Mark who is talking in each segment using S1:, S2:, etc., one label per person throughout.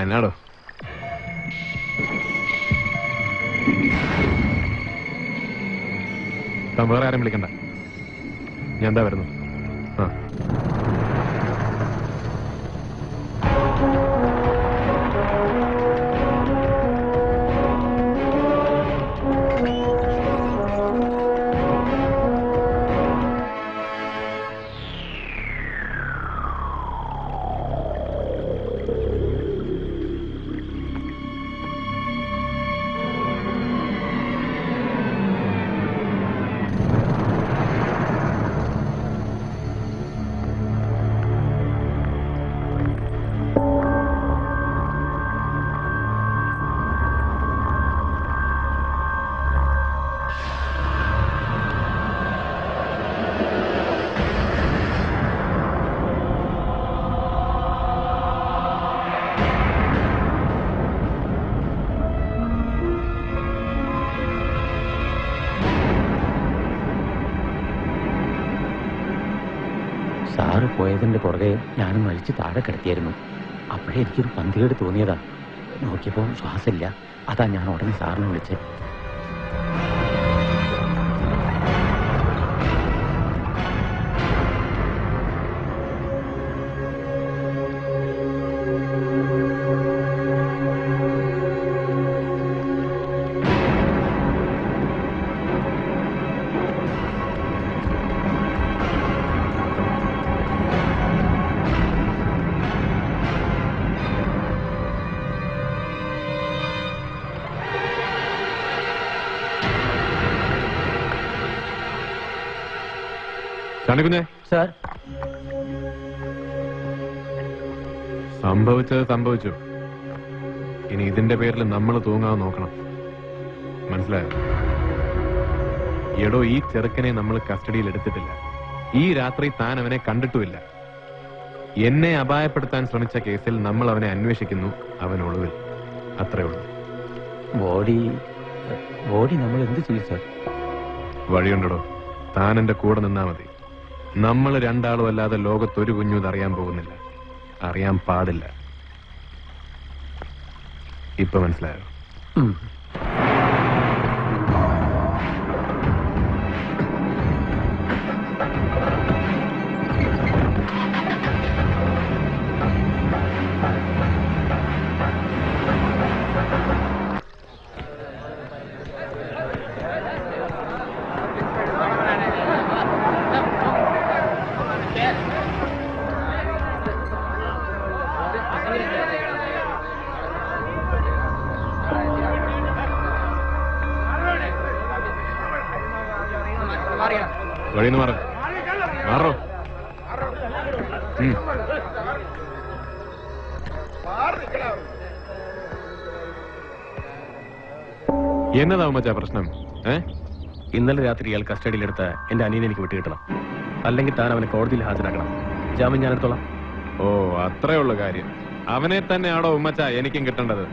S1: എന്നാടോ? താൻ വേറെ ആരും വിളിക്കണ്ട, ഞാൻ എന്താ വരുന്നു. ആ
S2: സാറ് പോയതിൻ്റെ പുറകെ ഞാനും വലിച്ച് താഴെ കിടത്തിയായിരുന്നു. അപ്പോഴേ എനിക്കൊരു പന്തികേട് തോന്നിയതാ. നോക്കിയപ്പോൾ ശ്വാസമില്ല. അതാ ഞാൻ ഉടനെ സാറിനെ വിളിച്ചത്.
S1: കുഞ്ഞേ,
S2: സാർ,
S1: സംഭവിച്ചത് സംഭവിച്ചു. ഇനി ഇതിന്റെ പേരിൽ നമ്മൾ തൂങ്ങാൻ നോക്കണം. മനസ്സിലായോ? എടോ, ഈ ചെറുക്കനെ നമ്മൾ കസ്റ്റഡിയിൽ എടുത്തിട്ടില്ല. ഈ രാത്രി താൻ അവനെ കണ്ടിട്ടുമില്ല. എന്നെ അപായപ്പെടുത്താൻ ശ്രമിച്ച കേസിൽ നമ്മൾ അവനെ അന്വേഷിക്കുന്നു. അവൻ ഒളിവിൽ. അത്രേ ഉള്ളൂ.
S2: ബോഡി നമ്മൾ എന്ത് ചെയ്യും സാർ? വഴിയുണ്ടോ?
S1: താൻ എന്റെ കൂടെ നിന്നാ മതി. നമ്മൾ രണ്ടാളും അല്ലാതെ ലോകത്തൊരു കുഞ്ഞും ഇതറിയാൻ പോകുന്നില്ല, അറിയാൻ പാടില്ല. ഇപ്പൊ മനസ്സിലായോ? വഴിന്ന് മാറോ. എന്നതാ മച്ചാ പ്രശ്നം?
S3: ഇന്നലെ രാത്രി ഇയാൾ കസ്റ്റഡിയിലെടുത്ത എന്റെ അനിയനെ എനിക്ക് വിട്ടുകിട്ടണം. അല്ലെങ്കിൽ താൻ അവനെ കോടതിയിൽ ഹാജരാക്കണം. ജാമ്യം ഞാൻ എടുത്തോളാം.
S1: ഓ, അത്രേ ഉള്ള കാര്യം. അവനെ തന്നെയാണോ ഉമ്മച്ച എനിക്കും കിട്ടേണ്ടത്?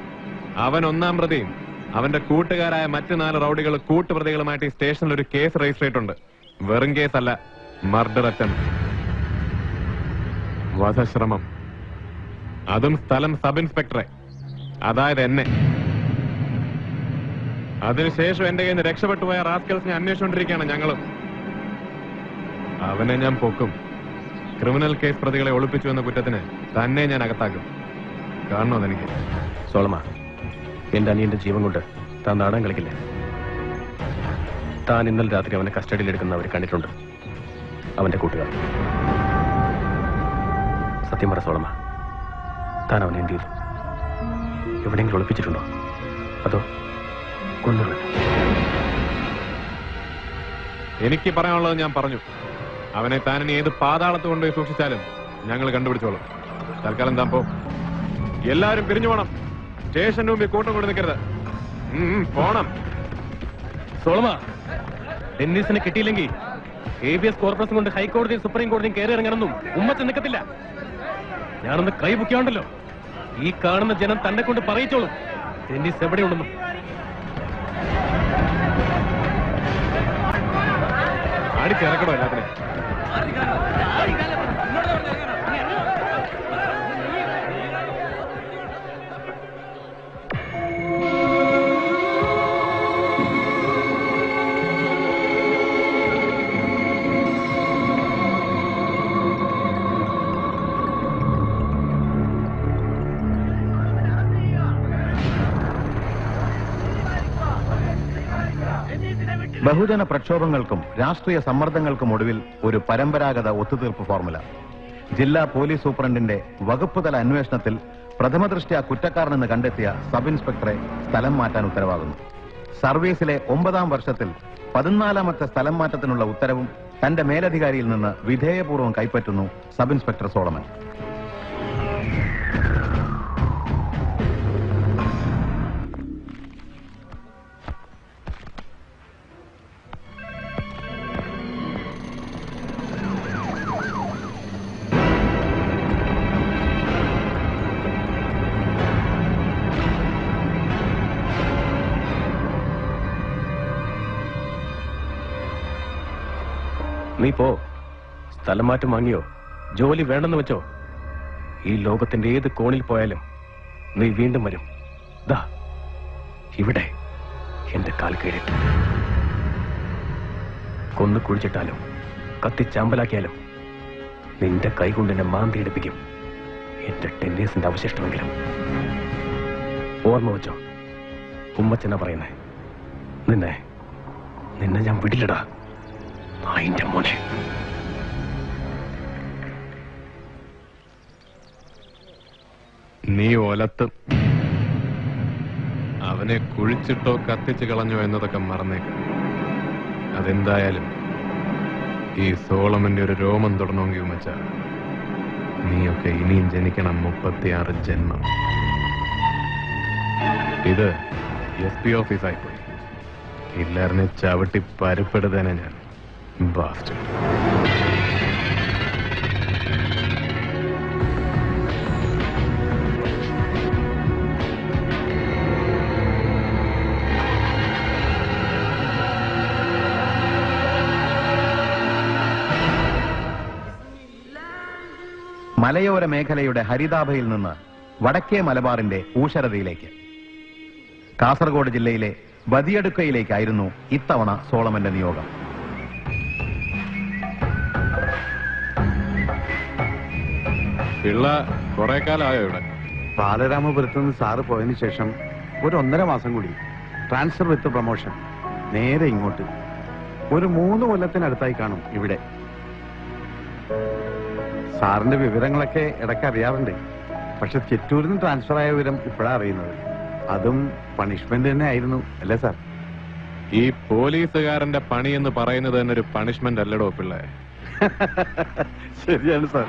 S1: അവൻ ഒന്നാം പ്രതിയും അവന്റെ കൂട്ടുകാരായ മറ്റു 4 റൗഡികൾ കൂട്ടുപ്രതികളുമായിട്ട് ഈ സ്റ്റേഷനിൽ ഒരു കേസ് രജിസ്റ്റർ ചെയ്തിട്ടുണ്ട്. വെറും കേസല്ല, മർഡർ അറ്റംപ്റ്റ്, വധശ്രമം. അതും സ്ഥലം സബ് ഇൻസ്പെക്ടറെ, അതായത് എന്നെ. അതിനുശേഷം എന്റെ കയ്യിൽ നിന്ന് രക്ഷപ്പെട്ടുപോയ റാസ്കൽസിനെ അന്വേഷിച്ചുകൊണ്ടിരിക്കുകയാണ് ഞങ്ങളും. അവനെ ഞാൻ പൊക്കും. ക്രിമിനൽ കേസ് പ്രതികളെ ഒളിപ്പിച്ചു എന്ന കുറ്റത്തിന് തന്നെ ഞാൻ അകത്താക്കും. കാണണോ അതെനിക്ക്?
S3: സോളമ, എന്റെ അനിയന്റെ ജീവൻ കൊണ്ട് താൻ നാടകം കളിക്കില്ലേ? താൻ ഇന്നലെ രാത്രി അവനെ കസ്റ്റഡിയിലെടുക്കുന്ന അവർ കണ്ടിട്ടുണ്ട്, അവന്റെ കൂട്ടുകാർ. സത്യം പറ സോളമ, താൻ അവനെ എന്ത് ചെയ്തു? എവിടെയെങ്കിലും ഒളിപ്പിച്ചിട്ടുണ്ടോ? അതോ കൊന്നുകളഞ്ഞോ?
S1: എനിക്ക് പറയാനുള്ളത് ഞാൻ പറഞ്ഞു. അവനെ താനിനി ഏത് പാതാളത്ത് കൊണ്ടുപോയി സൂക്ഷിച്ചാലും ഞങ്ങൾ കണ്ടുപിടിച്ചോളും. തൽക്കാലം താൻ പോ. എല്ലാവരും പിരിഞ്ഞു പോണം. സ്റ്റേഷന് മുമ്പിൽ കൂട്ടം കൊണ്ട് നിൽക്കരുത്. പോണം.
S3: സോളമ, ഡെന്നീസിനെ കിട്ടിയില്ലെങ്കിൽ ABS കോർപ്പറേഷൻ കൊണ്ട് ഹൈക്കോടതിയും സുപ്രീം കോടതിയും കയറി ഇറങ്ങണമെന്നും ഉമ്മത്ത് നിൽക്കത്തില്ല. ഞാനൊന്ന് കൈ പൊക്കിയാണ്ടല്ലോ, ഈ കാണുന്ന ജനം തന്നെ കൊണ്ട് പറയിച്ചോളും ഡെന്നീസ് എവിടെയുണ്ടെന്നും.
S1: അടിച്ചിറക്കണോ എല്ലാത്തിനെ?
S4: ബഹുജന പ്രക്ഷോഭങ്ങൾക്കും രാഷ്ട്രീയ സമ്മർദ്ദങ്ങൾക്കും ഒടുവിൽ ഒരു പരമ്പരാഗത ഒത്തുതീർപ്പ് ഫോർമുല. ജില്ലാ പോലീസ് സൂപ്രണ്ടിന്റെ വകുപ്പുതല അന്വേഷണത്തിൽ പ്രഥമദൃഷ്ട്യാ കുറ്റക്കാരനെന്ന് കണ്ടെത്തിയ സബ് ഇൻസ്പെക്ടറെ സ്ഥലം മാറ്റാൻ ഉത്തരവാകുന്നു. സർവീസിലെ 9ാം വർഷത്തിൽ 14ാമത്തെ സ്ഥലം മാറ്റത്തിനുള്ള ഉത്തരവും തന്റെ മേലധികാരിയിൽ നിന്ന് വിധേയപൂർവ്വം കൈപ്പറ്റുന്നു സബ് ഇൻസ്പെക്ടർ സോളമൻ.
S3: നീ പോ. സ്ഥലം മാറ്റം വാങ്ങിയോ? ജോലി വേണ്ടെന്ന് വെച്ചോ? ഈ ലോകത്തിന്റെ ഏത് കോണിൽ പോയാലും നീ വീണ്ടും വരും. ദാ ഇവിടെ എന്റെ കാൽ കീഴിൽ. കൊന്നു കുഴിച്ചിട്ടാലും കത്തിച്ചാമ്പലാക്കിയാലും നിന്റെ കൈകൊണ്ട് എന്നെ മാന്തിയെടുപ്പിക്കും. എന്റെ ടെന്നീസിന്റെ അവശിഷ്ടമെങ്കിലും. ഓർമ്മ വെച്ചോ, ഉമ്മച്ചനാ പറയുന്നേ. നിന്നെ ഞാൻ വിടില്ലടാ നായിന്റെ മോനെ.
S1: നീ ഒലത്തും. അവനെ കുഴിച്ചിട്ടോ കത്തിച്ചു കളഞ്ഞോ എന്നതൊക്കെ മറന്നേക്കാം. അതെന്തായാലും ഈ സോളമന്റെ ഒരു രോമം തൊടണമെങ്കിൽ ഉമ്മച്ച നീയൊക്കെ ഇനിയും ജനിക്കണം 36 ജന്മം. ഇത് SP ഓഫീസായിപ്പോയി. ഹിറ്റ്ലറിനെ ചവിട്ടി പരുപ്പെടുത്തേനെ ഞാൻ. Bastard.
S4: മലയോര മേഖലയുടെ ഹരിതാഭയിൽ നിന്ന് വടക്കേ മലബാറിന്റെ ഊഷരതയിലേക്ക്, കാസർഗോഡ് ജില്ലയിലെ ബദിയടുക്കയിലേക്കായിരുന്നു ഇത്തവണ സോളമന്റെ നിയോഗം.
S1: പിള്ള കുറെ കാലമായോ ഇവിടെ?
S5: ബാലരാമപുരത്ത് നിന്ന് സാറ് പോയതിനു ശേഷം ഒരു 1.5 മാസം കൂടി ട്രാൻസ്ഫർ വിത്ത് പ്രൊമോഷൻ നേരെ ഇങ്ങോട്ട്. ഒരു 3 കൊല്ലത്തിനടുത്തായി കാണും ഇവിടെ. സാറിന്റെ വിവരങ്ങളൊക്കെ ഇടയ്ക്ക് അറിയാറുണ്ട്. പക്ഷെ ചിറ്റൂരിൽ നിന്ന് ട്രാൻസ്ഫർ ആയ വിവരം ഇപ്പോഴാണ് അറിയുന്നത്. അതും പണിഷ്മെന്റ് തന്നെ ആയിരുന്നു അല്ലേ സാർ?
S1: ഈ പോലീസുകാരന്റെ പണി എന്ന് പറയുന്നത് തന്നെ ഒരു പണിഷ്മെന്റ് അല്ലടോ പിള്ളേ.
S5: ശരിയാണ് സാർ.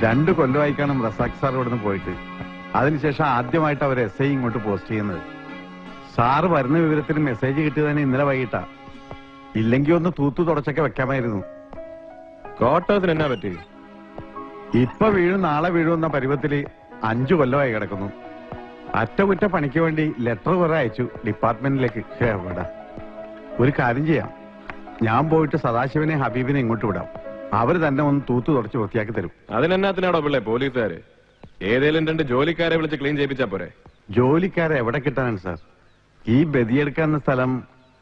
S5: രണ്ട് കൊല്ലമായി കാണും റസാഖ് സാർ ഇവിടുന്ന് പോയിട്ട്. അതിനുശേഷം ആദ്യമായിട്ട് അവർ SI ഇങ്ങോട്ട് പോസ്റ്റ് ചെയ്യുന്നത്. സാറ് വരുന്ന വിവരത്തിന് മെസ്സേജ് കിട്ടിയത് തന്നെ ഇന്നലെ വൈകിട്ടാ. ഇല്ലെങ്കിൽ ഒന്ന് തൂത്തു തുടച്ചൊക്കെ വെക്കാമായിരുന്നു.
S1: ക്വാർട്ടേഴ്സിന് എന്നാ പറ്റി?
S5: ഇപ്പൊ വീഴും നാളെ വീഴുമെന്ന പരുവത്തില് 5 കൊല്ലമായി കിടക്കുന്നു. അറ്റകുറ്റ പണിക്ക് വേണ്ടി ലെറ്റർ കുറെ അയച്ചു ഡിപ്പാർട്ട്മെന്റിലേക്ക്. എവിടെ? ഒരു കാര്യം ചെയ്യാം, ഞാൻ പോയിട്ട് സദാശിവനെ ഹബീബിനെ ഇങ്ങോട്ട് വിടാം. അവര് തന്നെ ഒന്ന് തൂത്തു തുടച്ച് വൃത്തിയാക്കി തരും.
S1: അതിനെന്നാത്തിനാടോ പിള്ളേ പോലീസുകാര്? ഏതേലും 2 ജോലിക്കാരെ വിളിച്ച് ക്ലീൻ ചെയ്യിപ്പിച്ചാ പോരെ?
S5: ജോലിക്കാരെ എവിടെ കിട്ടാനാണ് സാർ? ഈ ബദിയെടുക്കാവുന്ന സ്ഥലം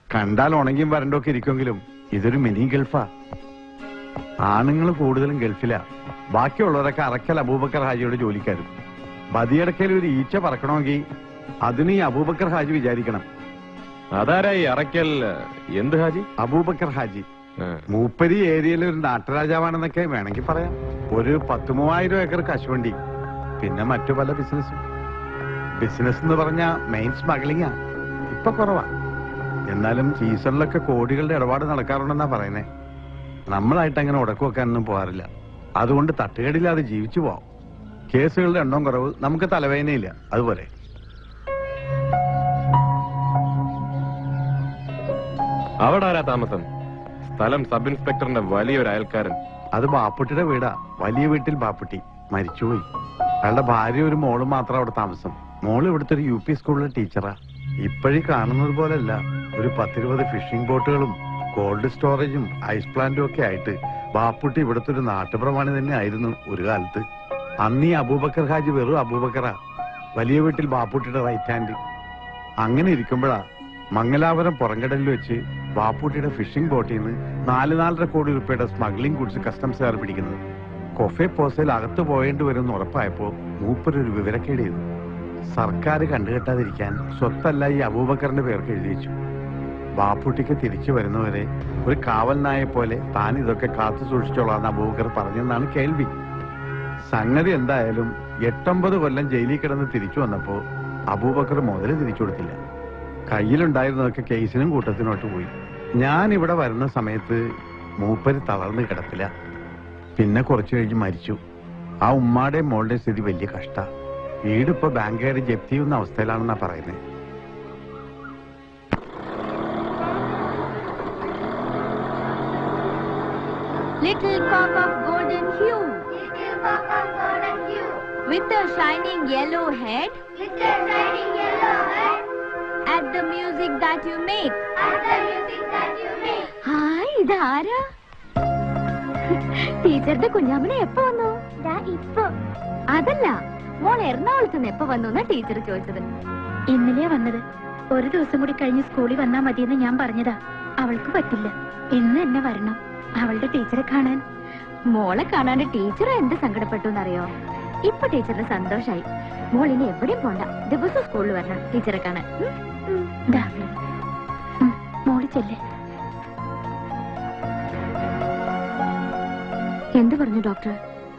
S5: കണ്ടാൽ ഉണങ്ങിയും വരണ്ടൊക്കെ ഇരിക്കുമെങ്കിലും ഇതൊരു മിനി ഗൾഫാ. ആണുങ്ങൾ കൂടുതലും ഗൾഫിലാ. ബാക്കിയുള്ളവരൊക്കെ അറക്കൽ അബൂബക്കർ ഹാജിയുടെ ജോലിക്കാരും. ബദിയടക്കയിൽ ഒരു ഈച്ച പറക്കണമെങ്കിൽ അതിന് ഈ അബൂബക്കർ ഹാജി വിചാരിക്കണം.
S1: അതാരായി അറക്കൽ? എന്ത് ഹാജി?
S5: അബൂബക്കർ ഹാജി. മൂപ്പരി ഏരിയയിലെ ഒരു നാട്ടുരാജാവാണെന്നൊക്കെ വേണമെങ്കിൽ പറയാം. ഒരു 10,000-3000 ഏക്കർ കശുവണ്ടി, പിന്നെ മറ്റു പല ബിസിനസ്സും. ബിസിനസ് എന്ന് പറഞ്ഞ മെയിൻ സ്മഗ്ലിംഗാ. ഇപ്പൊ കുറവാ, എന്നാലും സീസണിലൊക്കെ കോടികളുടെ ഇടപാട് നടക്കാറുണ്ടെന്നാ പറയുന്നേ. നമ്മളായിട്ട് അങ്ങനെ ഉടക്കു വെക്കാനൊന്നും പോകാറില്ല. അതുകൊണ്ട് തട്ടുകേടില്ലാതെ ജീവിച്ചു പോവാം. കേസുകളുടെ എണ്ണം കുറവ്, നമുക്ക് തലവേദനയില്ല. അതുപോലെ
S1: അവിടെ ആരാ താമസം? സ്ഥലം സബ് ഇൻസ്പെക്ടറിന്റെ വലിയൊരു അയൽക്കാരൻ.
S5: അത് ബാപ്പുട്ടിയുടെ വീടാ. വലിയ വീട്ടിൽ ബാപ്പുട്ടി മരിച്ചുപോയി. അയാളുടെ ഭാര്യ ഒരു മോളും മാത്രം അവിടെ താമസം. മോള് ഇവിടുത്തെ ഒരു UP സ്കൂളിലെ ടീച്ചറാ. ഇപ്പോഴീ കാണുന്നത് പോലല്ല. ഒരു 10-20 ഫിഷിംഗ് ബോട്ടുകളും കോൾഡ് സ്റ്റോറേജും ഐസ് പ്ലാന്റും ഒക്കെ ആയിട്ട് ബാപ്പുട്ടി ഇവിടുത്തെ ഒരു നാട്ടുപ്രമാണി തന്നെ ആയിരുന്നു ഒരു കാലത്ത്. അന്ന് ഈ അബൂബക്കർ ഹാജി വെറും അബൂബക്കറാ. വലിയ വീട്ടിൽ ബാപ്പുട്ടിയുടെ റൈറ്റ് ഹാൻഡ്. അങ്ങനെ ഇരിക്കുമ്പോഴാ മംഗലാപുരം പുറംകടലിൽ വെച്ച് ബാപ്പൂട്ടിയുടെ ഫിഷിംഗ് ബോട്ടിൽ നിന്ന് 4-4.5 കോടി രൂപയുടെ സ്മഗ്ലിംഗ് ഗുഡ്സ് കസ്റ്റംസുകാർ പിടിക്കുന്നത്. കൊഫെ പോസയിൽ അകത്ത് പോയേണ്ടി വരുമെന്ന് ഉറപ്പായപ്പോ മൂപ്പരൊരു വിവരക്കേട് ചെയ്തു. സർക്കാർ കണ്ടുകെട്ടാതിരിക്കാൻ സ്വത്തല്ല ഈ അബൂബക്കറിന്റെ പേർക്ക് എഴുതി വെച്ചു. ബാപ്പൂട്ടിക്ക് തിരിച്ചു വരുന്നവരെ ഒരു കാവൽ നായെ പോലെ താൻ ഇതൊക്കെ കാത്തു സൂക്ഷിച്ചോളാന്ന് അബൂബക്കർ പറഞ്ഞെന്നാണ് കേൾവി. സംഗതി എന്തായാലും 8-9 കൊല്ലം ജയിലിൽ കിടന്ന് തിരിച്ചു വന്നപ്പോ അബൂബക്കർ മുതല് തിരിച്ചു കൊടുത്തില്ല. കയ്യിലുണ്ടായിരുന്നതൊക്കെ കേസിനും കൂട്ടത്തിനോട്ട് പോയി. ഞാൻ ഇവിടെ വരുന്ന സമയത്ത് മൂപ്പര് തളർന്ന് കിടപ്പില്ല. പിന്നെ കുറച്ചു കഴിഞ്ഞ് മരിച്ചു. ആ ഉമ്മാടെയും മോളുടെ സ്ഥിതി വലിയ കഷ്ട. വീടിപ്പോ ബാങ്കുകാർ ജപ്തി ചെയ്യുന്ന അവസ്ഥയിലാണെന്നാ പറയുന്നത്.
S6: Little cock of golden hue, little cock of golden hue, with a shining yellow head, with a shining yellow head, at the music that you make, at the music that you make. Hi, ഇതാരാ? ടീച്ചറുടെ കുഞ്ഞാമ്മനെ എപ്പോ വന്നു? ഇപ്പൊ. അതല്ല, മോൾ എറണാകുളത്ത് നിന്ന് എപ്പോ വന്നു എന്നാ ടീച്ചർ ചോദിച്ചത്.
S7: ഇന്നലെയാ വന്നത്. ഒരു ദിവസം കൂടി കഴിഞ്ഞ് സ്കൂളിൽ വന്നാ മതിയെന്ന് ഞാൻ പറഞ്ഞതാ. അവൾക്ക് പറ്റില്ല, ഇന്ന് എന്നെ വരണം അവളുടെ ടീച്ചറെ കാണാൻ.
S6: മോളെ കാണാണ്ട് ടീച്ചർ എന്ത് സങ്കടപ്പെട്ടു എന്നറിയോ? ഇപ്പൊ ടീച്ചറിന് സന്തോഷായി. മോൾ ഇനി എവിടെയും പോണ്ട, ദിവസം സ്കൂളിൽ വരണം ടീച്ചറെ കാണാൻ.
S7: മോള് ചെല്ലേ.
S6: എന്ത് പറഞ്ഞു ഡോക്ടർ?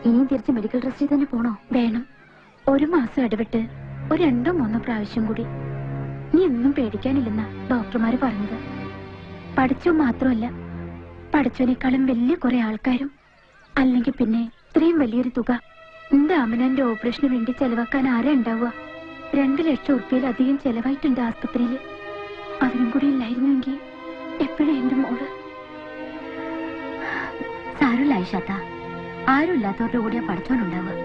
S6: ഇനിയും തിരിച്ച് മെഡിക്കൽ ട്രസ്റ്റിൽ തന്നെ പോണോ?
S7: വേണം. 1 മാസം ഇടവിട്ട് ഒരു 2-3 പ്രാവശ്യം കൂടി. നീ ഒന്നും പേടിക്കാനില്ലെന്നാ ഡോക്ടർമാര് പറഞ്ഞത്. പഠിച്ചോ മാത്രമല്ല, പഠിച്ചതിനേക്കാളും വലിയ കുറെ ആൾക്കാരും, അല്ലെങ്കിൽ പിന്നെ ഇത്രയും വലിയൊരു തുക എന്റെ അമ്മനന്റെ ഓപ്പറേഷന് വേണ്ടി ചെലവാക്കാൻ ആരാ ഉണ്ടാവുക? 2 ലക്ഷം ഉറുപ്പിയിലധികം ചെലവായിട്ടുണ്ട് ആസ്പത്രിയിൽ. അതിനും കൂടി ഇല്ലായിരുന്നെങ്കിൽ എപ്പോഴും എന്റെ മോള്.
S6: സാരമില്ല ഐഷാത്ത, ആരും ഇല്ലാത്തവരുടെ കൂടിയാ പഠിച്ചോനുണ്ടാവുക.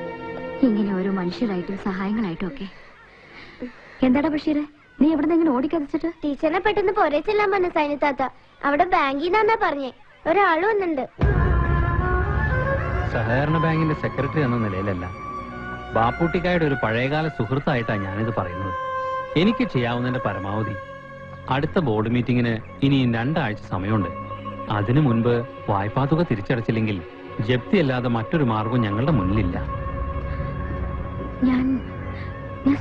S6: ഇങ്ങനെ ഓരോ മനുഷ്യരായിട്ടും സഹായങ്ങളായിട്ടും ഒക്കെ. എന്താടാ ബഷീറെ, നീ എവിടെ നിന്ന് ഇങ്ങനെ ഓടിക്കതച്ചിട്ട്?
S8: ടീച്ചറിനെ പെട്ടെന്ന് പോരേ ചെല്ലാൻ പറഞ്ഞ സൈനിത്താത്ത. അവിടെ ബാങ്കിൽ നിന്നാ പറഞ്ഞേ, ഒരാള് വന്നിട്ടുണ്ട്.
S2: സഹകരണ ബാങ്കിന്റെ സെക്രട്ടറി എന്ന നിലയിലല്ല, ബാപ്പൂട്ടിക്കായുടെ ഒരു പഴയകാല സുഹൃത്തായിട്ടാണ് ഞാനിത് പറയുന്നത്. എനിക്ക് ചെയ്യാവുന്നതിന്റെ പരമാവധി. അടുത്ത ബോർഡ് മീറ്റിംഗിന് ഇനിയും 2 ആഴ്ച സമയമുണ്ട്. അതിനു മുൻപ് വായ്പാ തുക തിരിച്ചടച്ചില്ലെങ്കിൽ ജപ്തി അല്ലാതെ മറ്റൊരു മാർഗവും ഞങ്ങളുടെ മുന്നിലില്ല.
S7: ഞാൻ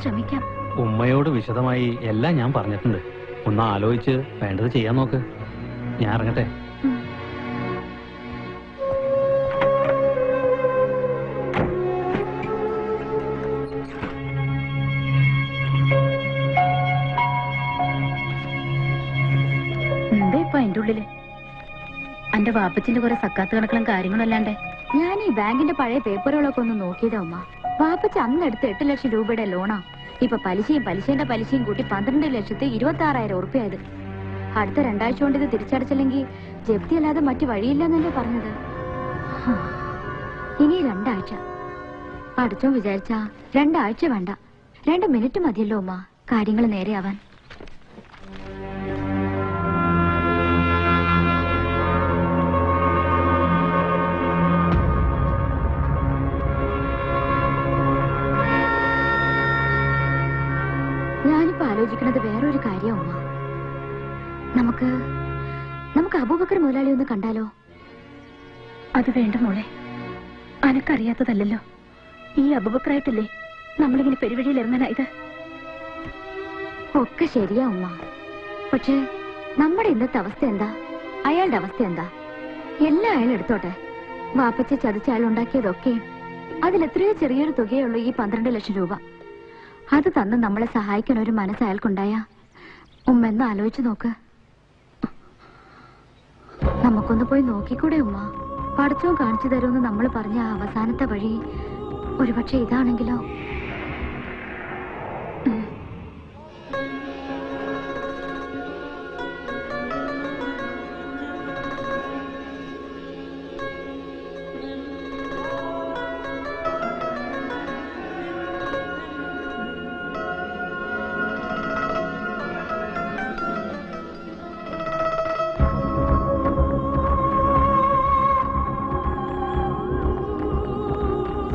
S7: ശ്രമിക്കാം.
S2: ഉമ്മയോട് വിശദമായി എല്ലാം ഞാൻ പറഞ്ഞിട്ടുണ്ട്. ഒന്ന് ആലോചിച്ച് വേണ്ടത് ചെയ്യാൻ നോക്ക്. ഞാൻ ഇറങ്ങട്ടെ.
S7: എന്താ ഇപ്പൊ അതിന്റെ ഉള്ളില്? എന്റെ വാപ്പച്ചിന്റെ കുറെ സക്കാത്ത് കണക്കുകളും കാര്യങ്ങളും അല്ലാണ്ടേ.
S6: ഞാൻ ഈ ബാങ്കിന്റെ പഴയ പേപ്പറുകളൊക്കെ ഒന്ന് നോക്കിയതാ ഉമ്മ. വാപ്പച്ച അന്നെടുത്ത് 8 ലക്ഷം രൂപയുടെ ലോണാ. ഇപ്പൊ പലിശേന്റെ പലിശയും കൂട്ടി 12,26,000 ഉറുപ്പിയായത്. അടുത്ത 2 ആഴ്ച കൊണ്ട് ഇത് തിരിച്ചടച്ചില്ലെങ്കിൽ ജപ്തി അല്ലാതെ മറ്റു വഴിയില്ലെന്നല്ലേ പറഞ്ഞത്. ഇനി 2 ആഴ്ച. പഠിച്ചോ വിചാരിച്ചാ 2 ആഴ്ച വേണ്ട, 2 മിനിറ്റ് മതിയല്ലോ ഉമ്മ കാര്യങ്ങൾ നേരെയാവാൻ. ഞാനിപ്പോ ആലോചിക്കുന്നത് വേറൊരു കാര്യം ഉമ്മ. നമുക്ക് അബൂബക്കർ മുതലാളി ഒന്ന് കണ്ടാലോ?
S7: അത് വേണ്ട മോളെ, അനക്കറിയാത്തതല്ലോ. ഈ അബൂബക്കറായിട്ടല്ലേ നമ്മളിങ്ങനെ പെരുവഴിയിൽ ഇറങ്ങാനായത്.
S6: ഒക്കെ ശരിയാ ഉമ്മ. പക്ഷേ നമ്മുടെ ഇന്നത്തെ അവസ്ഥ എന്താ? അയാളുടെ അവസ്ഥ എന്താ? എല്ലാം അയാൾ എടുത്തോട്ടെ. വാപ്പച്ച ചതിച്ച അയാൾ ഉണ്ടാക്കിയതൊക്കെ അതിലെത്രയോ ചെറിയൊരു തുകയുള്ളൂ ഈ 12 ലക്ഷം രൂപ. അത് തന്ന് നമ്മളെ സഹായിക്കാൻ ഒരു മനസ്സ് അയാൾക്കുണ്ടായ ഉമ്മ എന്ന് ആലോചിച്ചു നോക്ക്. നമുക്കൊന്ന് പോയി നോക്കിക്കൂടെ ഉമ്മ? പഠിച്ചോ കാണിച്ചു തരുമെന്ന് നമ്മൾ പറഞ്ഞ ആ അവസാനത്തെ വഴി ഒരുപക്ഷെ ഇതാണെങ്കിലോ?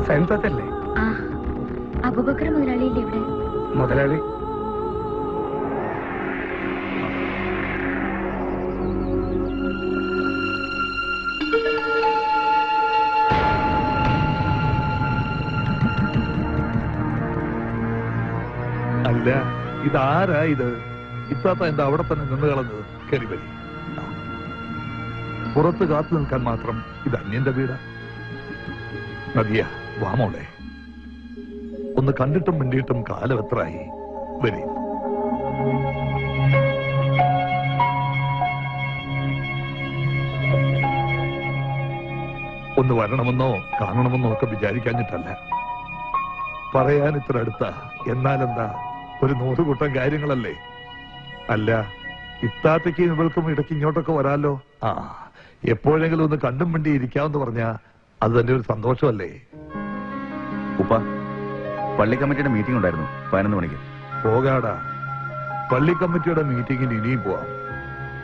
S3: സൈൻതല്ലേ?
S6: ആ, അബൂബക്കർ മുതലാളിയില്ലേ ഇവിടെ?
S3: മുതലാളി
S9: അല്ല ഇതാരാ ഇത്? ഇത്താത്ത എന്താ അവിടെ തന്നെ നിന്ന് കളഞ്ഞത്? കയറി വരി. പുറത്ത് കാത്തു നിൽക്കാൻ മാത്രം ഇത് അന്യന്റെ വീടാ? നദിയ, വാമോളെ. ഒന്ന് കണ്ടിട്ടും മിണ്ടിയിട്ടും കാലം എത്രയായി? വരി. ഒന്ന് വരണമെന്നോ കാണണമെന്നോ ഒക്കെ വിചാരിക്കാഞ്ഞിട്ടല്ല. പറയാൻ ഇത്ര അടുത്ത, എന്നാലെന്താ, ഒരു 100 കൂട്ടം കാര്യങ്ങളല്ലേ. അല്ല, ഇത്താത്തയ്ക്ക് ഇവൾക്കും ഇടയ്ക്ക് ഇങ്ങോട്ടൊക്കെ വരാലോ. ആ, എപ്പോഴെങ്കിലും ഒന്ന് കണ്ടും മിണ്ടി ഇരിക്കാമെന്ന് പറഞ്ഞാ അത് തന്നെ ഒരു സന്തോഷമല്ലേ.
S4: ഉപ്പ, പള്ളി കമ്മിറ്റിയുടെ മീറ്റിംഗ് ഉണ്ടായിരുന്നു 11 മണിക്ക്.
S9: പോകാടാ, പള്ളി കമ്മിറ്റിയുടെ മീറ്റിംഗിന് ഇനിയും പോവാം.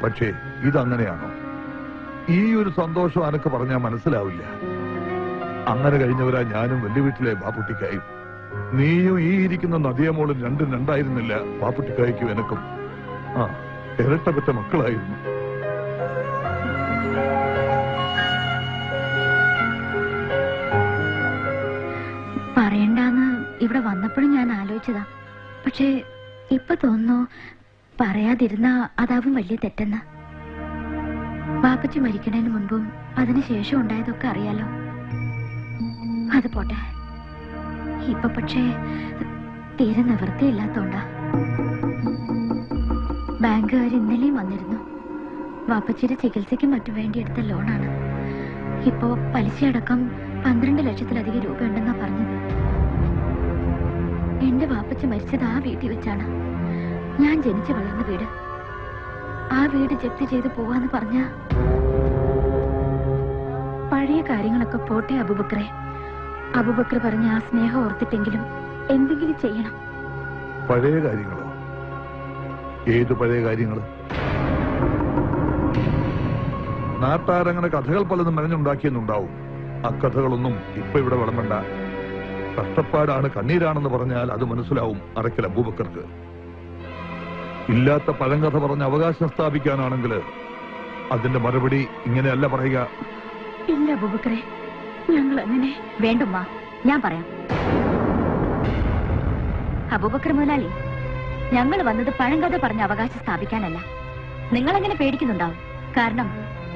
S9: പക്ഷേ ഇതങ്ങനെയാണോ? ഈ ഒരു സന്തോഷം അനക്ക് പറഞ്ഞാൽ മനസ്സിലാവില്ല. അങ്ങനെ കഴിഞ്ഞവരാ ഞാനും വലിയ വീട്ടിലെ ബാപ്പുട്ടിക്കായും. നീയും ഈ ഇരിക്കുന്ന നദിയമോളും രണ്ടും രണ്ടായിരുന്നില്ല ബാപ്പുട്ടിക്കായ്ക്കും എനക്കും. ആ, ഇരട്ടപ്പെട്ട മക്കളായിരുന്നു.
S7: പറയണ്ടാന്ന് ഇവിടെ വന്നപ്പോഴും ഞാൻ ആലോചിച്ചതാ. പക്ഷേ ഇപ്പൊ തോന്നുന്നു പറയാതിരുന്ന അതാവും വലിയ തെറ്റെന്ന്. ബാപ്പച്ചി മരിക്കണതിന് മുൻപും അതിനുശേഷം ഉണ്ടായതൊക്കെ അറിയാലോ. അത് പോട്ടെ. ഇപ്പൊ പക്ഷേ തീരെ നിവൃത്തിയില്ലാത്തോണ്ടാ. ബാങ്കുകാർ ഇന്നലെയും വന്നിരുന്നു. വാപ്പച്ചിയുടെ ചികിത്സയ്ക്കും മറ്റും വേണ്ടി എടുത്ത ലോണാണ്. ഇപ്പോ പലിശയടക്കം 12 ലക്ഷത്തിലധികം രൂപ ഉണ്ടെന്നാ പറഞ്ഞത്. എന്റെ വാപ്പച്ചി മരിച്ചത് ആ വീട്ടിൽ വെച്ചാണ്. ഞാൻ ജനിച്ചു വളർന്ന വീട്. ആ വീട് ജപ്തി ചെയ്ത് പോവാന്ന് പറഞ്ഞ പഴയ കാര്യങ്ങളൊക്കെ പോട്ടെ അബൂബക്കറെ. അബൂബക്കർ പറഞ്ഞ ആ സ്നേഹം ഓർത്തിട്ടെങ്കിലും എന്തെങ്കിലും ചെയ്യണം.
S9: പഴയ കാര്യങ്ങളോ? ഏത് പഴയ കാര്യങ്ങൾ? നാട്ടാരങ്ങനെ കഥകൾ പലതും മെനഞ്ഞുണ്ടാക്കിയെന്നുണ്ടാവും. ആ കഥകളൊന്നും ഇപ്പൊ ഇവിടെ വിളമ്പണ്ട. കഷ്ടപ്പാടാണ്, കണ്ണീരാണെന്ന് പറഞ്ഞാൽ അത് മനസ്സിലാവും അറക്കൽ അബൂബക്കർക്ക്. ഇല്ലാത്ത പഴങ്കഥ പറഞ്ഞ് അവകാശം സ്ഥാപിക്കാനാണെങ്കിൽ അതിന്റെ മറുപടി ഇങ്ങനെയല്ല പറയുക.
S7: ഇല്ല അബൂബക്കറെ, ഞങ്ങൾ അങ്ങനെ.
S6: വേണ്ടുമ്മ, ഞാൻ പറയാം. അബൂബക്കർ മുതലാളി, ഞങ്ങൾ വന്നത് പഴങ്കഥ പറഞ്ഞ് അവകാശം സ്ഥാപിക്കാനല്ല. നിങ്ങളെങ്ങനെ പേടിക്കുന്നുണ്ടാവും. കാരണം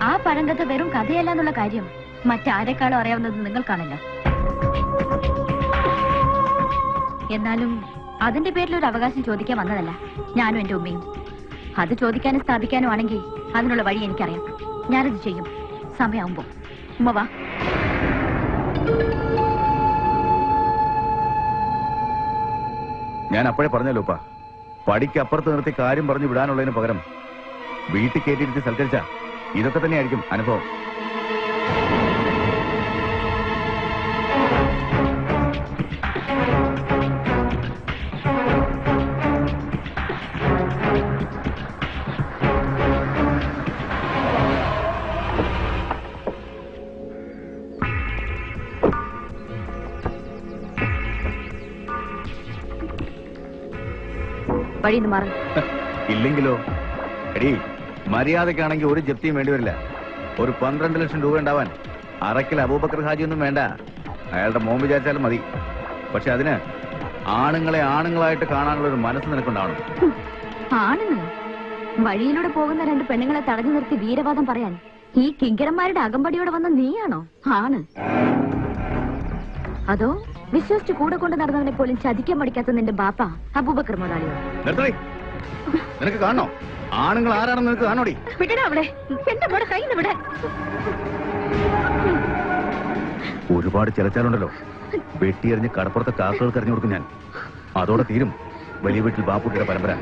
S6: ആ പഴങ്കഥ വെറും കഥയല്ല എന്നുള്ള കാര്യം മറ്റാരെക്കാളും അറിയാവുന്നത് നിങ്ങൾക്കാണല്ലോ. എന്നാലും അതിന്റെ പേരിൽ ഒരു അവകാശം ചോദിക്കാൻ വന്നതല്ല ഞാനും എന്റെ ഉമ്മയും. അത് ചോദിക്കാനും സ്ഥാപിക്കാനും ആണെങ്കിൽ അതിനുള്ള വഴി എനിക്കറിയാം. ഞാനത് ചെയ്യും സമയമാകുമ്പോ. ഉമ്മ വാ.
S4: ഞാൻ അപ്പോഴേ പറഞ്ഞല്ലോ ഉപ്പ, പടിക്ക് അപ്പുറത്ത് നിർത്തി കാര്യം പറഞ്ഞു വിടാനുള്ളതിന് പകരം വീട്ടിൽ കയറ്റിയിരുത്തി സൽക്കരിച്ച ഇതൊക്കെ തന്നെയായിരിക്കും അനുഭവം.
S6: വഴിന്ന് മാറി.
S4: ഇല്ലെങ്കിലോ? എടീ, മര്യാദക്കാണെങ്കിൽ ഒരു ജപ്തിയും വേണ്ടിവരില്ല. ഒരു 12 ലക്ഷം രൂപ ഉണ്ടാവാൻ അറക്കൽ അബൂബക്കർ ഹാജിയൊന്നും വേണ്ട. അയാളുടെ മോൻ വിചാരിച്ചാലും മതി. പക്ഷെ അതിന് ആണുങ്ങളെ ആണുങ്ങളായിട്ട് കാണാനുള്ള ഒരു മനസ്സ് നിനക്കുണ്ടാവണം.
S6: ആണെന്ന് വഴിയിലൂടെ പോകുന്ന 2 പെണ്ണുങ്ങളെ തടഞ്ഞു നിർത്തി വീരവാദം പറയാൻ ഈ കിങ്കരന്മാരുടെ അകമ്പടിയോടെ വന്ന നീയാണോ ആണ്? അതോ വിശ്വസിച്ച് കൂടെ കൊണ്ട് നടന്നവനെ പോലും ചതിക്കാൻ മടിക്കാത്ത നിന്റെ ബാപ്പ അബൂബക്കർ മുതലാളിയോ?
S4: നിനക്ക് കാണണോ? ആണുങ്ങൾ ആരാണെന്ന് നിനക്ക് കാണോടി?
S6: വിടടാ അവിടെ. എന്റെ മോടെ കയ്യിൽ നിന്ന് വിടാൻ.
S4: ഒരുപാട് ചിലച്ചാലുണ്ടല്ലോ, വെട്ടിയെറിഞ്ഞ് കടപ്പുറത്തെ കാക്കകൾക്ക് എറിഞ്ഞു കൊടുക്കും ഞാൻ. അതോടെ തീരും വലിയ വീട്ടിൽ ബാപ്പുട്ടിയുടെ പരമ്പര.